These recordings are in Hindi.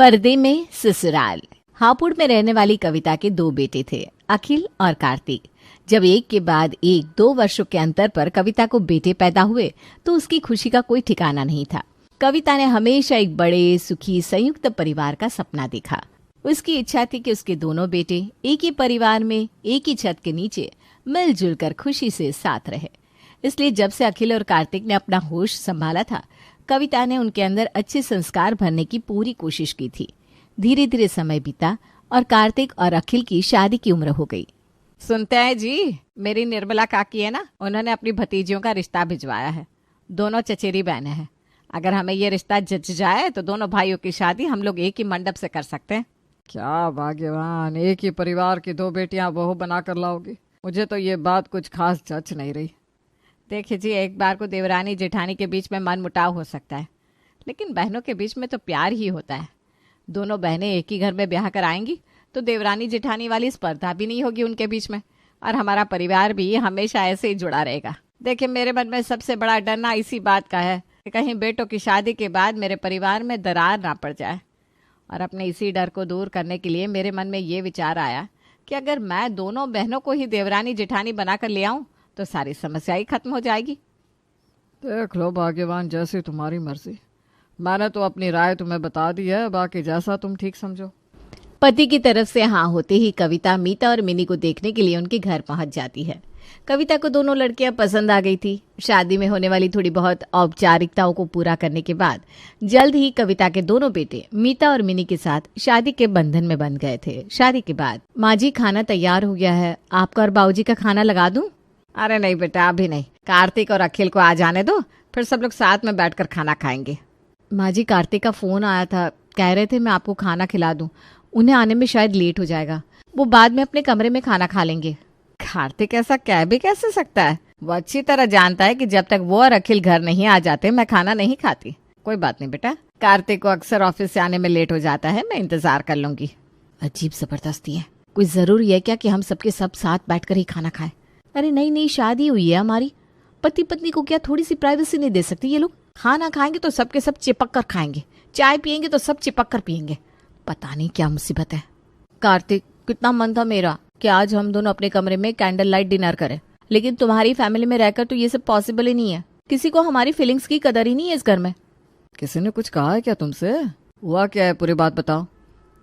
पर्दे में ससुराल। हापुड़ में रहने वाली कविता के 2 बेटे थे, अखिल और कार्तिक। जब एक के बाद एक 2 वर्षों के अंतर पर कविता को बेटे पैदा हुए तो उसकी खुशी का कोई ठिकाना नहीं था। कविता ने हमेशा एक बड़े सुखी संयुक्त परिवार का सपना देखा। उसकी इच्छा थी कि उसके दोनों बेटे एक ही परिवार में एक ही छत के नीचे मिलजुल कर खुशी से साथ रहे। इसलिए जब से अखिल और कार्तिक ने अपना होश संभाला था, कविता ने उनके अंदर अच्छे संस्कार भरने की पूरी कोशिश की थी। धीरे धीरे समय बीता और कार्तिक और अखिल की शादी की उम्र हो गई। सुनते हैं जी, मेरी निर्मला काकी है ना, उन्होंने अपनी भतीजियों का रिश्ता भिजवाया है। दोनों चचेरी बहनें हैं। अगर हमें ये रिश्ता जच जाए तो दोनों भाइयों की शादी हम लोग एक ही मंडप से कर सकते हैं। क्या भाग्यवान, एक ही परिवार की 2 बेटियां बहू बनाकर लाओगी। मुझे तो ये बात कुछ खास जच नहीं रही। देखिए जी, एक बार को देवरानी जेठानी के बीच में मन मुटाव हो सकता है, लेकिन बहनों के बीच में तो प्यार ही होता है। दोनों बहनें एक ही घर में ब्याह कर आएंगी तो देवरानी जेठानी वाली स्पर्धा भी नहीं होगी उनके बीच में, और हमारा परिवार भी हमेशा ऐसे ही जुड़ा रहेगा। देखिए, मेरे मन में सबसे बड़ा डर ना इसी बात का है कि कहीं बेटों की शादी के बाद मेरे परिवार में दरार ना पड़ जाए। और अपने इसी डर को दूर करने के लिए मेरे मन में ये विचार आया कि अगर मैं दोनों बहनों को ही देवरानी जेठानी बनाकर ले आऊं तो सारी समस्या ही खत्म हो जाएगी। देख लो भाग्यवान, जैसी तुम्हारी मर्जी। मैंने तो अपनी राय तुम्हें बता दी है, बाकी जैसा तुम ठीक समझो। पति की तरफ से हाँ होते ही कविता मीता और मिनी को देखने के लिए उनके घर पहुंच जाती है। कविता को दोनों लड़कियां पसंद आ गई थी। शादी में होने वाली थोड़ी बहुत औपचारिकताओं को पूरा करने के बाद जल्द ही कविता के दोनों बेटे मीता और मिनी के साथ शादी के बंधन में बंध गए थे। शादी के बाद, माँ जी खाना तैयार हो गया है, आपका और बाबूजी का खाना लगा दूं? अरे नहीं बेटा, अभी नहीं। कार्तिक और अखिल को आ जाने दो, फिर सब लोग साथ में बैठकर खाना खाएंगे। माँ जी, कार्तिक का फोन आया था, कह रहे थे मैं आपको खाना खिला दूं। उन्हें आने में शायद लेट हो जाएगा, वो बाद में अपने कमरे में खाना खा लेंगे। कार्तिक ऐसा कह भी कैसे सकता है? वो अच्छी तरह जानता है कि जब तक वो और अखिल घर नहीं आ जाते मैं खाना नहीं खाती। कोई बात नहीं बेटा, कार्तिक को अक्सर ऑफिस से आने में लेट हो जाता है, मैं इंतजार कर लूंगी। अजीब जबरदस्ती है। कोई जरूरी है क्या कि हम सबके सब साथ बैठकर ही खाना खाएं? अरे नहीं नहीं, शादी हुई है हमारी, पति पत्नी को क्या थोड़ी सी प्राइवेसी नहीं दे सकती ये लोग? खाना खाएंगे तो सबके सब चिपक कर खाएंगे, चाय पियेंगे तो सब चिपक कर पियेंगे। पता नहीं क्या मुसीबत है। कार्तिक, कितना मन था मेरा कि आज हम दोनों अपने कमरे में कैंडल लाइट डिनर करें, लेकिन तुम्हारी फैमिली में रहकर तो ये सब पॉसिबल ही नहीं है। किसी को हमारी फीलिंग्स की कदर ही नहीं है इस घर में। किसी ने कुछ कहा है क्या तुमसे? हुआ क्या है, पूरी बात बताओ।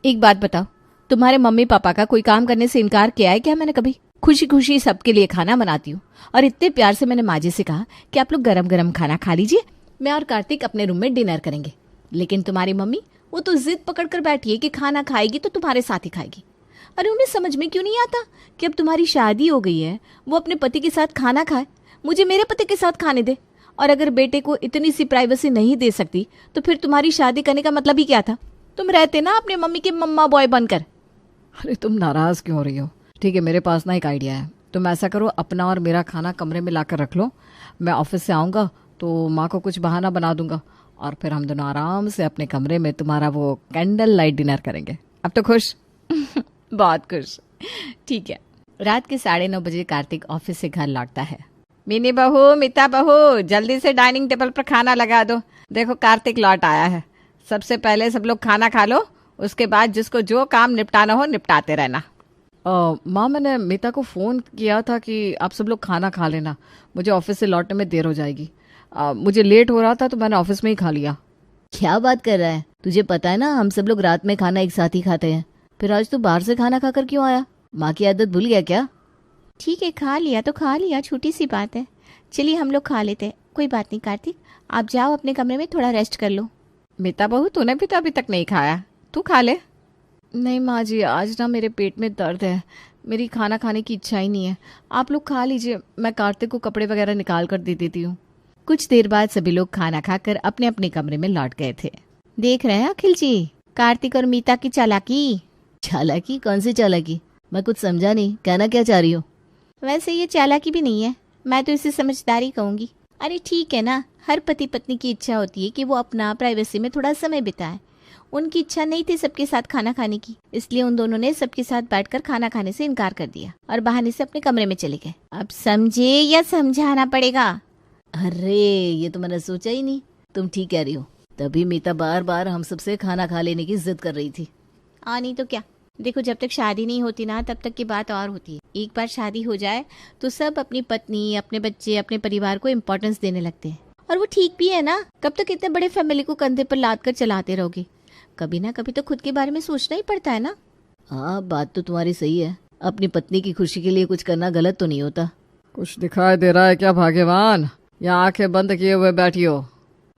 एक बात बताओ, तुम्हारे मम्मी पापा का कोई काम करने से इनकार किया है क्या मैंने कभी? खुशी खुशी सबके लिए खाना बनाती हूँ, और इतने प्यार से मैंने माँ जी से कहा कि आप लोग गरम गरम खाना खा लीजिए, मैं और कार्तिक अपने रूम में डिनर करेंगे। लेकिन तुम्हारी मम्मी, वो तो जिद पकड़ कर बैठी है कि खाना खाएगी तो तुम्हारे साथ ही खाएगी। अरे उन्हें समझ में क्यों नहीं आता कि अब तुम्हारी शादी हो गई है, वो अपने पति के साथ खाना खाए, मुझे मेरे पति के साथ खाने दे। और अगर बेटे को इतनी सी प्राइवेसी नहीं दे सकती तो फिर तुम्हारी शादी करने का मतलब ही क्या था? तुम रहते ना अपने मम्मी के मम्मा बॉय बनकर। अरे तुम नाराज क्यों हो रही हो? ठीक है, मेरे पास ना एक आइडिया है। तुम ऐसा करो, अपना और मेरा खाना कमरे में लाकर रख लो। मैं ऑफिस से आऊँगा तो माँ को कुछ बहाना बना दूंगा और फिर हम दोनों आराम से अपने कमरे में तुम्हारा वो कैंडल लाइट डिनर करेंगे। अब तो खुश? बहुत खुश। ठीक है। रात के 9:30 बजे कार्तिक ऑफिस से घर लौटता है। मिनी बहू, मीता बहू, जल्दी से डाइनिंग टेबल पर खाना लगा दो। देखो कार्तिक लौट आया है। सबसे पहले सब लोग खाना खा लो, उसके बाद जिसको जो काम निपटाना हो निपटाते रहना। माँ, मैंने मीता को फ़ोन किया था कि आप सब लोग खाना खा लेना, मुझे ऑफिस से लौटने में देर हो जाएगी। मुझे लेट हो रहा था तो मैंने ऑफिस में ही खा लिया। क्या बात कर रहा है? तुझे पता है ना हम सब लोग रात में खाना एक साथ ही खाते हैं, फिर आज तू बाहर से खाना खाकर क्यों आया? माँ की आदत भूल गया क्या? ठीक है, खा लिया तो खा लिया, छोटी सी बात है। चलिए हम लोग खा लेते हैं, कोई बात नहीं। कार्तिक, आप जाओ अपने कमरे में, थोड़ा रेस्ट कर लो। मीता बहू, तूने भी तो अभी तक नहीं खाया, तू खा ले। नहीं माँ जी, आज ना मेरे पेट में दर्द है, मेरी खाना खाने की इच्छा ही नहीं है। आप लोग खा लीजिए, मैं कार्तिक को कपड़े वगैरह निकाल कर दे देती हूँ। कुछ देर बाद सभी लोग खाना खाकर अपने अपने कमरे में लौट गए थे। देख रहे हैं अखिल जी, कार्तिक और मीता की चालाकी। चालाकी? कौन सी चालाकी? मैं कुछ समझा नहीं, कहना क्या चाह रही हो? वैसे ये चालाकी भी नहीं है, मैं तो इसे समझदारी कहूंगी। अरे ठीक है ना, हर पति पत्नी की इच्छा होती है कि वो अपना प्राइवेसी में थोड़ा समय बिताए। उनकी इच्छा नहीं थी सबके साथ खाना खाने की, इसलिए उन दोनों ने सबके साथ बैठकर खाना खाने से इनकार कर दिया और बहाने से अपने कमरे में चले गए। अब समझे या समझाना पड़ेगा? अरे ये तो मैंने सोचा ही नहीं, तुम ठीक कह रही हो। तभी मीता बार बार हम सबसे खाना खा लेने की जिद कर रही थी। नहीं तो क्या। देखो, जब तक शादी नहीं होती ना तब तक की बात और होती है। एक बार शादी हो जाए तो सब अपनी पत्नी, अपने बच्चे, अपने परिवार को इम्पोर्टेंस देने लगते हैं। और वो ठीक भी है ना। कब तक इतने बड़े फैमिली को कंधे पर लाद कर चलाते रहोगे? कभी ना कभी तो खुद के बारे में सोचना ही पड़ता है ना। हाँ, बात तो तुम्हारी सही है। अपनी पत्नी की खुशी के लिए कुछ करना गलत तो नहीं होता। कुछ दिखाई दे रहा है क्या भाग्यवान? या आंखें बंद किए हुए बैठी हो?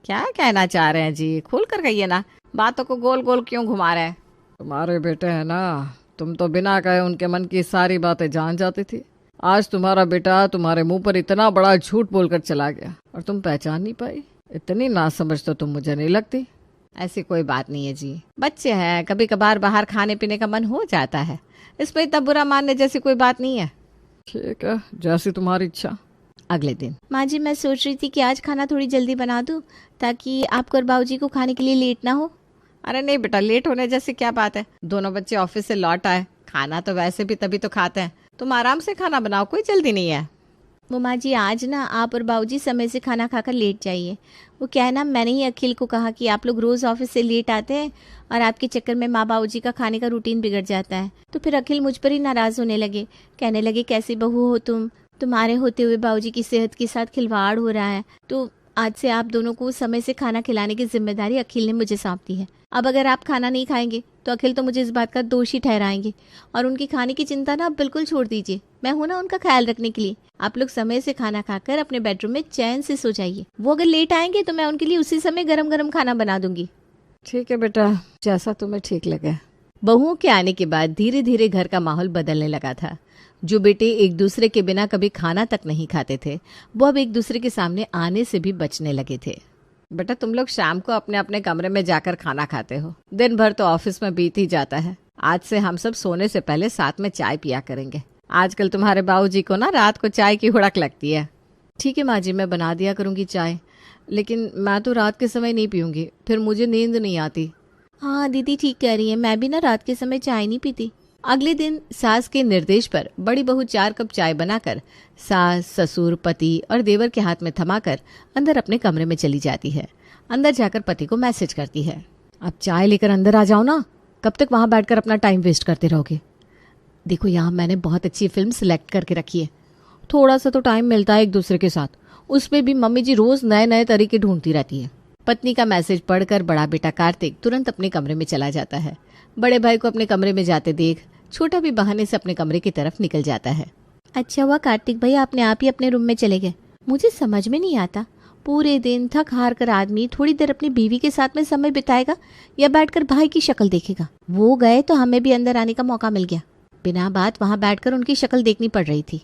क्या कहना चाह रहे हैं जी? खुल कर कहिए ना, बातों को गोल गोल क्यों घुमा रहे हैं? तुम्हारे बेटे हैं ना, तुम तो बिना कहे उनके मन की सारी बातें जान जाती थी। आज तुम्हारा बेटा तुम्हारे मुंह पर इतना बड़ा झूठ बोलकर चला गया और तुम पहचान नहीं पाई। इतनी नासमझ तो तुम मुझे नहीं लगती। ऐसी कोई बात नहीं है जी, बच्चे हैं, कभी कभार बाहर खाने पीने का मन हो जाता है, इसमें इतना बुरा मानने जैसी कोई बात नहीं है। ठीक है, जैसी तुम्हारी इच्छा। अगले दिन माँ जी, मैं सोच रही थी कि आज खाना थोड़ी जल्दी बना दूं ताकि आपको और बाबूजी को खाने के लिए लेट ना हो। अरे नहीं बेटा, लेट होने जैसी क्या बात है? दोनों बच्चे ऑफिस से लौट आए, खाना तो वैसे भी तभी तो खाते हैं। तुम आराम से खाना बनाओ, कोई जल्दी नहीं है। वो माँ जी, आज ना आप और बाबूजी समय से खाना खाकर लेट जाइए। वो क्या है ना, मैंने ही अखिल को कहा कि आप लोग रोज ऑफिस से लेट आते हैं और आपके चक्कर में माँ बाबूजी का खाने का रूटीन बिगड़ जाता है। तो फिर अखिल मुझ पर ही नाराज होने लगे, कहने लगे कैसी बहू हो तुम, तुम्हारे होते हुए बाबूजी की सेहत के साथ खिलवाड़ हो रहा है। तो आज से आप दोनों को समय से खाना खिलाने की जिम्मेदारी अखिल ने मुझे सौंप दी है। अब अगर आप खाना नहीं खाएंगे तो अखिल तो मुझे इस बात का दोषी ठहराएंगे और उनकी खाने की चिंता ना आप बिल्कुल छोड़ दीजिए। मैं हूं ना उनका ख्याल रखने के लिए। आप लोग समय से खाना खाकर अपने बेडरूम में चैन से सो जाइए। वो अगर लेट आएंगे तो मैं उनके लिए उसी समय गरम गरम खाना बना दूंगी। ठीक है बेटा, जैसा तुम्हें ठीक लगे। बहुओं के आने के बाद धीरे धीरे घर का माहौल बदलने लगा था। जो बेटे एक दूसरे के बिना कभी खाना तक नहीं खाते थे, वो अब एक दूसरे के सामने आने से भी बचने लगे थे। बेटा, तुम लोग शाम को अपने अपने कमरे में जाकर खाना खाते हो, दिन भर तो ऑफिस में बीत ही जाता है। आज से हम सब सोने से पहले साथ में चाय पिया करेंगे। आजकल तुम्हारे बाबूजी को ना रात को चाय की हुड़क लगती है। ठीक है माँ जी, मैं बना दिया करूंगी चाय, लेकिन मैं तो रात के समय नहीं पीऊंगी, फिर मुझे नींद नहीं आती। हाँ दीदी ठीक कह रही है, मैं भी ना रात के समय चाय नहीं पीती। अगले दिन सास के निर्देश पर बड़ी बहू 4 कप चाय बनाकर सास, ससुर, पति और देवर के हाथ में थमाकर अंदर अपने कमरे में चली जाती है। अंदर जाकर पति को मैसेज करती है, अब चाय लेकर अंदर आ जाओ ना, कब तक वहां बैठकर अपना टाइम वेस्ट करते रहोगे। देखो यहाँ मैंने बहुत अच्छी फिल्म सिलेक्ट करके रखी है, थोड़ा सा तो टाइम मिलता है एक दूसरे के साथ, उसमें भी मम्मी जी रोज नए नए तरीके ढूंढती रहती है। पत्नी का मैसेज पढ़कर बड़ा बेटा कार्तिक तुरंत अपने कमरे में चला जाता है। बड़े भाई को अपने कमरे में जाते देख छोटा भी बहाने से अपने कमरे की तरफ निकल जाता है। अच्छा हुआ कार्तिक भाई आपने आप ही अपने रूम में चले गए। मुझे समझ में नहीं आता, पूरे दिन थक हार कर आदमी थोड़ी देर अपनी बीवी के साथ में समय बिताएगा या बैठकर भाई की शक्ल देखेगा। वो गए तो हमें भी अंदर आने का मौका मिल गया। बिना बात वहां बैठकर उनकी शक्ल देखनी पड़ रही थी।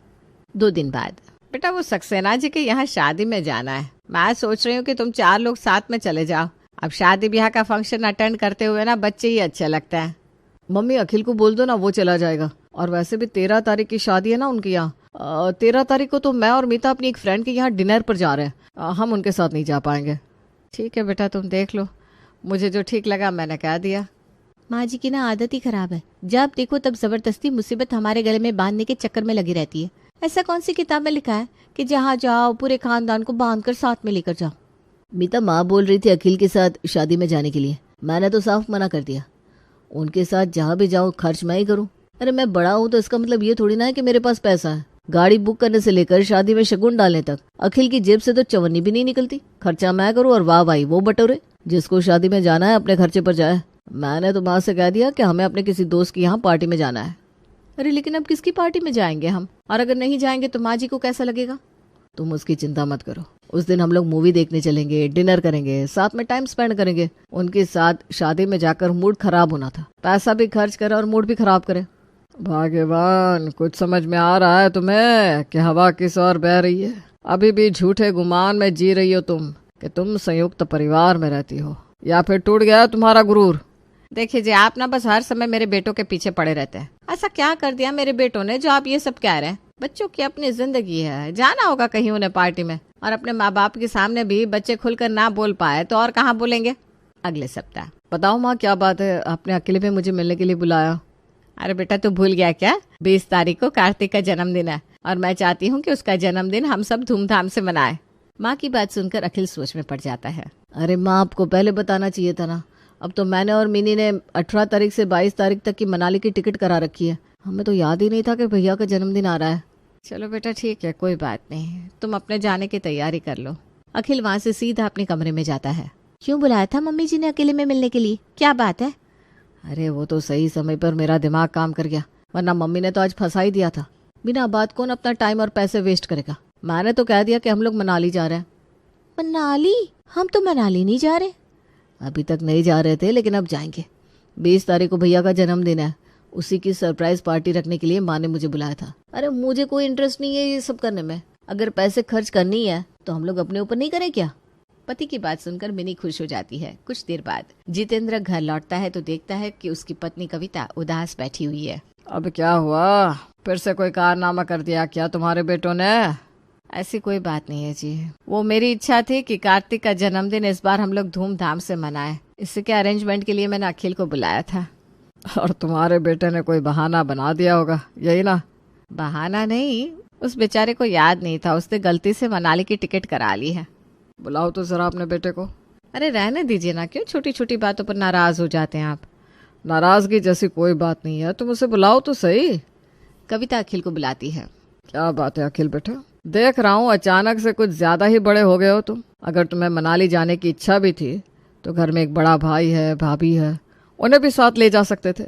2 दिन बाद, बेटा वो सक्सेना जी के यहाँ शादी में जाना है। मैं सोच रही हूँ कि तुम 4 लोग साथ में चले जाओ। अब शादी ब्याह का फंक्शन अटेंड करते हुए ना बच्चे ही अच्छे लगते हैं। मम्मी अखिल को बोल दो ना, वो चला जाएगा। और वैसे भी 13 तारीख की शादी है ना उनके यहाँ। 13 तारीख को तो मैं और मीता अपनी एक फ्रेंड के यहाँ डिनर पर जा रहे हैं, हम उनके साथ नहीं जा पाएंगे। ठीक है बेटा, तुम देख लो, मुझे जो ठीक लगा मैंने कह दिया। माँ जी की ना आदत ही खराब है, जब देखो तब जबरदस्ती मुसीबत हमारे गले में बांधने के चक्कर में लगी रहती है। ऐसा कौन सी किताब में लिखा है कि जहाँ जाओ पूरे खानदान को बांधकर साथ में लेकर जाओ। मीता माँ बोल रही थी अखिल के साथ शादी में जाने के लिए, मैंने तो साफ मना कर दिया। उनके साथ जहाँ भी जाऊँ खर्च मैं ही करूँ। अरे मैं बड़ा हूँ तो इसका मतलब ये थोड़ी ना है कि मेरे पास पैसा है। गाड़ी बुक करने से लेकर शादी में शगुन डालने तक अखिल की जेब से तो चवन्नी भी नहीं निकलती। खर्चा मैं करूँ और वाह भाई वो बटोरे। जिसको शादी में जाना है अपने खर्चे पर जाए। मैंने तो माँ से कह दिया कि हमें अपने किसी दोस्त की यहाँ पार्टी में जाना है। अरे लेकिन अब किसकी पार्टी में जाएंगे हम, और अगर नहीं जाएंगे तो माँ जी को कैसा लगेगा। तुम उसकी चिंता मत करो, उस दिन हम लोग मूवी देखने चलेंगे, डिनर करेंगे, साथ में टाइम स्पेंड करेंगे। उनके साथ शादी में जाकर मूड खराब होना था, पैसा भी खर्च करे और मूड भी खराब करे। भाग्यवान, कुछ समझ में आ रहा है तुम्हें कि हवा किस ओर बह रही है। अभी भी झूठे गुमान में जी रही हो तुम कि तुम संयुक्त परिवार में रहती हो, या फिर टूट गया तुम्हारा गुरूर। देखिए जी, आप ना बस हर समय मेरे बेटों के पीछे पड़े रहते हैं। ऐसा क्या कर दिया मेरे बेटों ने जो आप ये सब कह रहे हैं। बच्चों की अपनी जिंदगी है, जाना होगा कहीं उन्हें पार्टी में, और अपने माँ बाप के सामने भी बच्चे खुलकर ना बोल पाए तो और कहाँ बोलेंगे। अगले सप्ताह, बताओ माँ क्या बात है, आपने अकेले में मुझे मिलने के लिए बुलाया। अरे बेटा तू भूल गया क्या, 20 तारीख को कार्तिक का जन्मदिन है और मैं चाहती हूँ कि उसका जन्मदिन हम सब धूमधाम से मनाएं। माँ की बात सुनकर अखिल सोच में पड़ जाता है। अरे माँ, आपको पहले बताना चाहिए था ना। अब तो मैंने और मिनी ने 18 तारीख से 22 तारीख तक की मनाली की टिकट करा रखी है। हमें तो याद ही नहीं था कि भैया का जन्मदिन आ रहा है। चलो बेटा ठीक है, कोई बात नहीं, तुम अपने जाने की तैयारी कर लो। अखिल वहां से सीधा अपने कमरे में जाता है। क्यों बुलाया था मम्मी जी ने अकेले में मिलने के लिए, क्या बात है? अरे वो तो सही समय पर मेरा दिमाग काम कर गया, वरना मम्मी ने तो आज फंसा ही दिया था। बिना बात कौन अपना टाइम और पैसे वेस्ट करेगा। मैंने तो कह दिया कि हम लोग मनाली जा रहे हैं। मनाली? हम तो मनाली नहीं जा रहे। अभी तक नहीं जा रहे थे, लेकिन अब जाएंगे। 20 तारीख को भैया का जन्मदिन है, उसी की सरप्राइज पार्टी रखने के लिए माँ ने मुझे बुलाया था। अरे मुझे कोई इंटरेस्ट नहीं है ये सब करने में। अगर पैसे खर्च करनी है तो हम लोग अपने ऊपर नहीं करें क्या? पति की बात सुनकर मिनी खुश हो जाती है। कुछ देर बाद जितेंद्र घर लौटता है तो देखता है कि उसकी पत्नी कविता उदास बैठी हुई है। अब क्या हुआ, फिर से कोई कारनामा कर दिया क्या तुम्हारे बेटों ने? ऐसी कोई बात नहीं है जी, वो मेरी इच्छा थी कि कार्तिक का जन्मदिन इस बार हम लोग धूमधाम से मनाएं। इसी के अरेंजमेंट के लिए मैंने अखिल को बुलाया था। और तुम्हारे बेटे ने कोई बहाना बना दिया होगा, यही ना? बहाना नहीं, उस बेचारे को याद नहीं था, उसने गलती से मनाली की टिकट करा ली है। बुलाओ तो जरा अपने बेटे को। अरे रहने दीजिए ना, क्यों छोटी छोटी बातों पर नाराज हो जाते हैं आप? नाराजगी जैसी कोई बात नहीं है, तुम उसे बुलाओ तो सही। कविता अखिल को बुलाती है। क्या बात है अखिल बेटा, देख रहा हूँ अचानक से कुछ ज्यादा ही बड़े हो गए हो तुम। अगर तुम्हें मनाली जाने की इच्छा भी थी तो घर में एक बड़ा भाई है, भाभी है, उन्हें भी साथ ले जा सकते थे।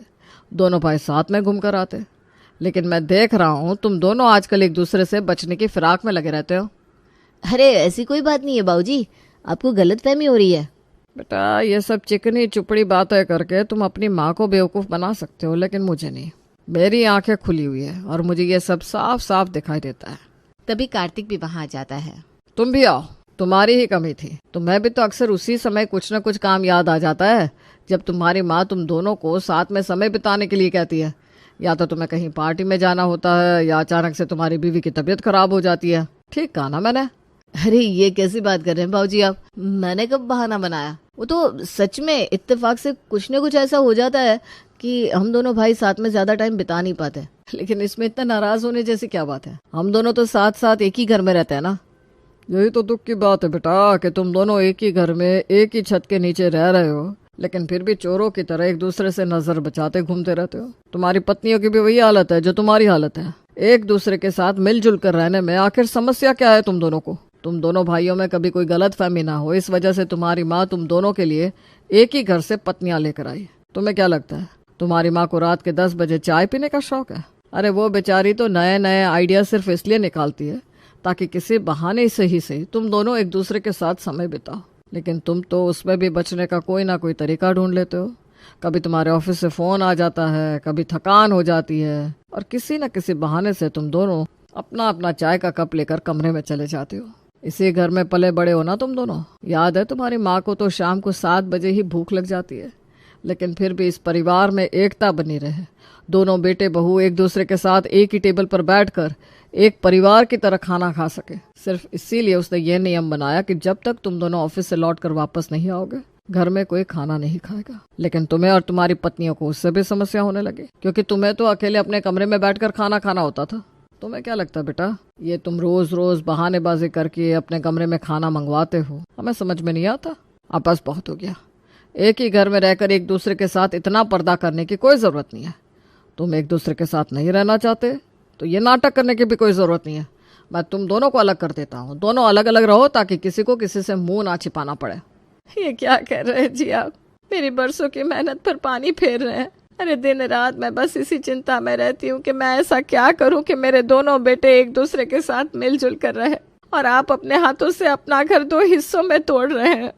दोनों भाई साथ में घूम कर आते। लेकिन मैं देख रहा हूँ तुम दोनों आजकल एक दूसरे से बचने की फिराक में लगे रहते हो। अरे ऐसी कोई बात नहीं है बाबूजी, आपको गलतफहमी हो रही है। बेटा ये सब चिकनी चुपड़ी बातें करके तुम अपनी माँ को बेवकूफ बना सकते हो, लेकिन मुझे नहीं। मेरी आंखें खुली हुई है और मुझे ये सब साफ साफ दिखाई देता है। तभी कार्तिक भी वहां आ जाता है। तुम भी आओ, तुम्हारी ही कमी थी। तुम्हें भी तो अक्सर उसी समय कुछ न कुछ काम याद आ जाता है जब तुम्हारी माँ तुम दोनों को साथ में समय बिताने के लिए कहती है। या तो तुम्हें कहीं पार्टी में जाना होता है या अचानक से तुम्हारी बीवी की तबीयत खराब हो जाती है। ठीक कहा ना मैंने? अरे ये कैसी बात कर रहे हैं बाबूजी आप? मैंने कब बहाना बनाया? वो तो सच में इत्तेफाक से कुछ न कुछ ऐसा हो जाता है कि हम दोनों भाई साथ में ज्यादा टाइम बिता नहीं पाते। लेकिन इसमें इतना नाराज होने जैसी क्या बात है? हम दोनों तो साथ साथ एक ही घर में रहते हैं ना। यही तो दुख की बात है बेटा कि तुम दोनों एक ही घर में एक ही छत के नीचे रह रहे हो, लेकिन फिर भी चोरों की तरह एक दूसरे से नजर बचाते घूमते रहते हो। तुम्हारी पत्नियों की भी वही हालत है जो तुम्हारी हालत है। एक दूसरे के साथ मिलजुल कर रहने में आखिर समस्या क्या है तुम दोनों को? तुम दोनों भाइयों में कभी कोई गलतफहमी ना हो, इस वजह से तुम्हारी माँ तुम दोनों के लिए एक ही घर से पत्नियां लेकर आई। तुम्हें क्या लगता है तुम्हारी माँ को रात के 10 बजे चाय पीने का शौक है? अरे वो बेचारी तो नए नए आइडिया सिर्फ इसलिए निकालती है ताकि किसी बहाने से ही सही तुम दोनों एक दूसरे के साथ समय बिताओ। लेकिन तुम तो उसमें भी बचने का कोई ना कोई तरीका ढूंढ लेते हो। कभी तुम्हारे ऑफिस से फोन आ जाता है, कभी थकान हो जाती है, और किसी न किसी बहाने से तुम दोनों अपना अपना चाय का कप लेकर कमरे में चले जाते हो। इसी घर में पले बड़े हो ना तुम दोनों। याद है तुम्हारी माँ को तो शाम को 7 बजे ही भूख लग जाती है, लेकिन फिर भी इस परिवार में एकता बनी रहे। दोनों बेटे बहू एक दूसरे के साथ एक ही टेबल पर बैठकर एक परिवार की तरह खाना खा सके। सिर्फ इसीलिए उसने ये नियम बनाया कि जब तक तुम दोनों ऑफिस से लौटकर वापस नहीं आओगे घर में कोई खाना नहीं खाएगा। लेकिन तुम्हें और तुम्हारी पत्नियों को उससे भी समस्या होने लगी, क्योंकि तुम्हें तो अकेले अपने कमरे में बैठकर खाना खाना होता था। तुम्हें क्या लगता है बेटा, ये तुम रोज रोज बहानेबाजी करके अपने कमरे में खाना मंगवाते हो, हमें समझ में नहीं आता। अब बस बहुत हो गया। एक ही घर में रहकर एक दूसरे के साथ इतना पर्दा करने की कोई जरूरत नहीं है। तुम एक दूसरे के साथ नहीं रहना चाहते तो ये नाटक करने की भी कोई जरूरत नहीं है। मैं तुम दोनों को अलग कर देता हूँ, दोनों अलग अलग रहो ताकि किसी को किसी से मुंह ना छिपाना पड़े। ये क्या कर रहे हैं जी आप? मेरी बरसों की मेहनत पर पानी फेर रहे हैं। अरे दिन रात मैं बस इसी चिंता में रहती हूँ कि मैं ऐसा क्या करूँ कि मेरे दोनों बेटे एक दूसरे के साथ मिलजुल कर रहे, और आप अपने हाथों से अपना घर 2 हिस्सों में तोड़ रहे हैं।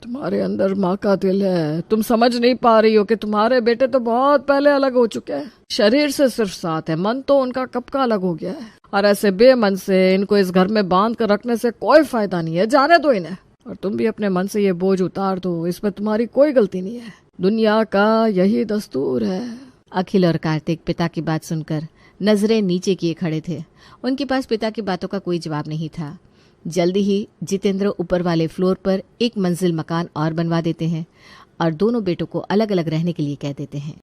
तुम्हारे अंदर माँ का दिल है, तुम समझ नहीं पा रही हो कि तुम्हारे बेटे तो बहुत पहले अलग हो चुके हैं। शरीर से सिर्फ साथ है, मन तो उनका कब का अलग हो गया है। और ऐसे बेमन से इनको इस घर में बांध कर रखने से कोई फायदा नहीं है, जाने दो इन्हें। और तुम भी अपने मन से ये बोझ उतार दो, इसमें तुम्हारी कोई गलती नहीं है। दुनिया का यही दस्तूर है। अखिल और कार्तिक पिता की बात सुनकर नजरें नीचे किए खड़े थे। उनके पास पिता की बातों का कोई जवाब नहीं था। जल्दी ही जितेंद्र ऊपर वाले फ्लोर पर एक मंजिल मकान और बनवा देते हैं और दोनों बेटों को अलग अलग रहने के लिए कह देते हैं।